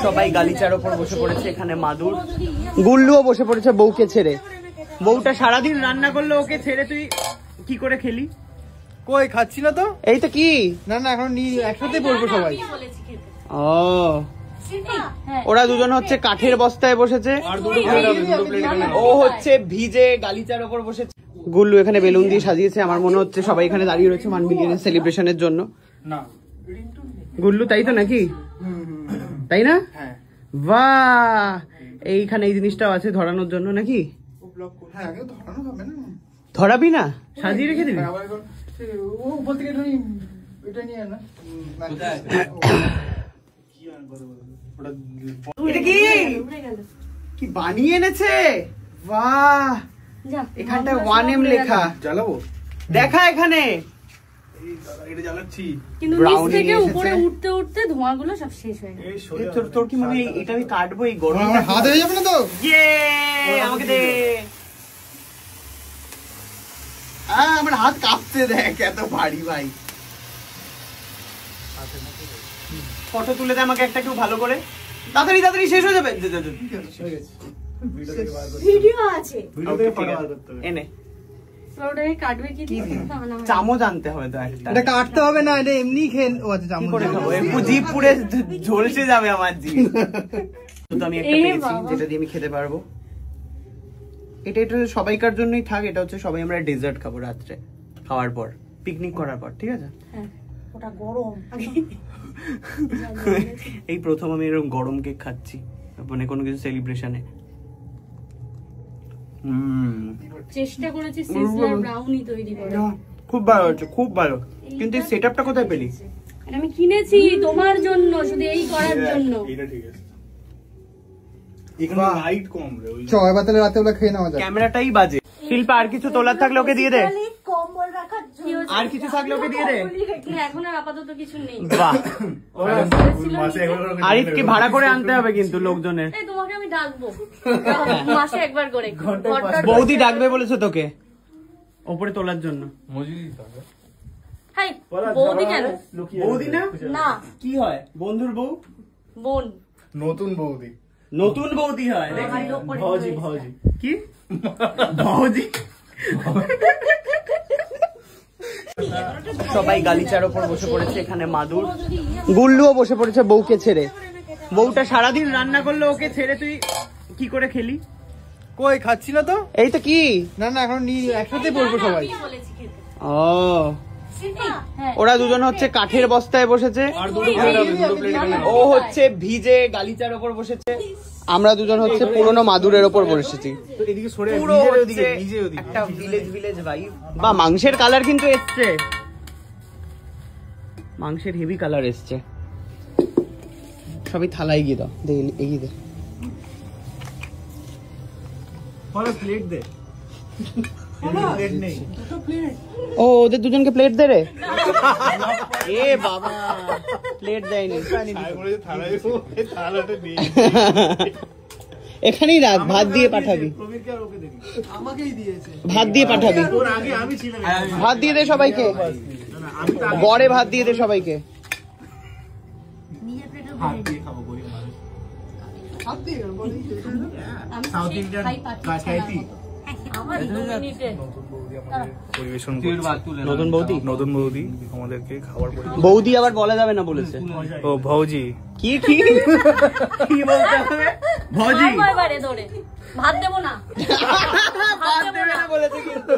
সবাই গালিচার ওপর বসে পড়েছে। এখানে মাদুর, গুল্লুও বসে পড়েছে বউকে ছেড়ে। বউটা সারাদিন রান্না করলে ওকে ছেড়ে তুই কি করে খেলি? কই খাচ্ছি না তো। এই তো কি না না এখন একসাথে বলবো সবাই। ও ওরা দুজন হচ্ছে কাঠের বস্তায় বসেছে, ও হচ্ছে ভিজে গালিচার ওপর বসেছে। গুল্লু এখানে বেলুন দিয়ে সাজিয়েছে। আমার মনে হচ্ছে সবাই এখানে দাঁড়িয়ে রয়েছে 1 মিলিয়নের সেলিব্রেশনের জন্য। না গুল্লু তাই তো নাকি? তাই না? বাহ, এইখানে এই জিনিসটাও আছে ধরানোর জন্য নাকি? ধরাবি না, সাজিয়ে রেখে দিবি। কি বানিয়ে এনেছে, বাহ। এখানটায় 1M লেখা। জ্বালাবো দেখা এখানে তোর কি মনে হয় এটা আমি কাটবো? এই গরম হাত হয়ে যাবে না তো? আমাকে দে। আমার হাত কাঁপতে, দেখ এত ভারী ভাই। ফটো তুলে দে আমাকে একটা, একটু ভালো করে। তাড়াতাড়ি তাড়াতাড়ি শেষ হয়ে যাবে। ভিডিও আছে, এনে চামচ আনতে হবে তো একটা। এটা কাটতে হবে না, এটা এমনি খেয়ে। ও আচ্ছা, চামচ করে খাবো? জিভ পুড়ে ঝলসে যাবে আমার জিভ। তো আমি একটা পেয়েছি যেটা দিয়ে আমি খেতে পারবো। এটা সবাইকার জন্যই থাক। এটা হচ্ছে সবাই আমরা ডেজার্ট খাবো রাত্রে খাওয়ার পর, পিকনিক করার পর, ঠিক আছে? ওটা গরম। এই প্রথম আমি এরকম গরম কেক খাচ্ছি মানে কোনো কিছু সেলিব্রেশনে। চেষ্টা করেছি সিজলার ব্রাউনি তৈরি করার। খুব ভালো হচ্ছে, খুব ভালো। কিন্তু এই সেটআপটা কোথায় পেলি? আমি কিনেছি তোমার জন্য, শুধু এই করার জন্য। এটা ঠিক আছে। এখানে লাইট কম রে, ওই চয় বাতালে রাতে ওলা খেয়ে নাও যায়। ক্যামেরাটাই বাজে। শিল্পা আর কিছু তোলার থাকলে ওকে দিয়ে দে। কম্বল রাখার জন্য আর কিছু থাকলে ওকে দিয়ে দে। এখন আর আপাতত কিছু নেই। বাহ, মাসে একবার আরিফকে ভাড়া করে আনতে হবে কিন্তু লোকজনের। এই তোমাকে আমি ডাকবো মাসে একবার করে। বৌদি ডাকবে বলেছে তোকে ওপরে তোলার জন্য। হাই, বৌদি কেন? বৌদি না? না, কি হয়? বন্ধুর বউ, বোন। নতুন বৌদি, নতুন বৌদি হয়। ভৌজি ভৌজি কি ভৌজি? সবাই গালিচার ওপর বসে পড়েছে। এখানে মাদুর, গুল্লুও বসে পড়েছে বউকে ছেড়ে। বউটা সারাদিন রান্না করলে ওকে ছেড়ে তুই কি করে খেলি? কই খাচ্ছি না তো। এই তো কি না না এখন একসাথে বলবো সবাই। ও ওরা দুজন হচ্ছে কাঠের বস্তায় বসেছে, ও হচ্ছে ভিজে গালিচার ওপর বসেছে। আমরা দুজন হচ্ছে পুরনো মাদুরের ওপর বসেছি। পুরো হচ্ছে একটা ভিলেজ ভাইব। বা মাংসের কালার কিন্তু এসছে, মাংসের হেভি কালার এসছে। সবই থালায় গিয়ে দাও, এগিয়ে দে। প্লেট দে। ও ওদের দুজনকে প্লেট দে রে। এ বাবা, প্লেট দেয়নি। এখানেই রাখ, ভাত দিয়ে পাঠাবি। ভাত দিয়ে পাঠাবি, ভাত দিয়ে দে সবাইকে। গড়ে ভাত দিয়ে দে সবাইকে। নতুন বৌদি, নতুন বৌদি আমাদেরকে খাবার বৌদি আবার বলা যাবে না বলেছে। ও ভৌজি, কি কি কি বলতে হবে? ভৌজি ভাত দেবো না, ভাত দেবে না বলেছে কিন্তু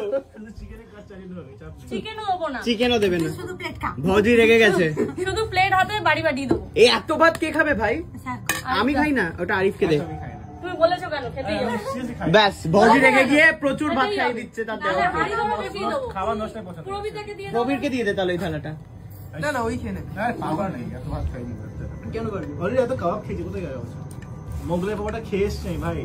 চিকেনও দেবে না। ভৌজি রেগে গেছে। শুধু প্লেট হাতে বাড়ি বাড়ি দেবো। এই এত ভাত কে খাবে ভাই? আমি খাই না, ওটা আরিফকে দে। তুমি বলেছো কেন খেতে? ব্যাস, ভৌজি রেগে গিয়ে প্রচুর ভাত খাইয়ে দিচ্ছে। তার খাবার নষ্ট পছন্দ। প্রবীরকে দিয়ে দে তাহলে ওই থালাটা। না না ওই খেয়ে নে। খাবার নেই, এত ভাত খাইনি। কেন করবি? অলরেডি এত কাবাব খেয়েছি, কোথায় গেছে? মোগলাই পাবাটা খেয়ে এসছি ভাই।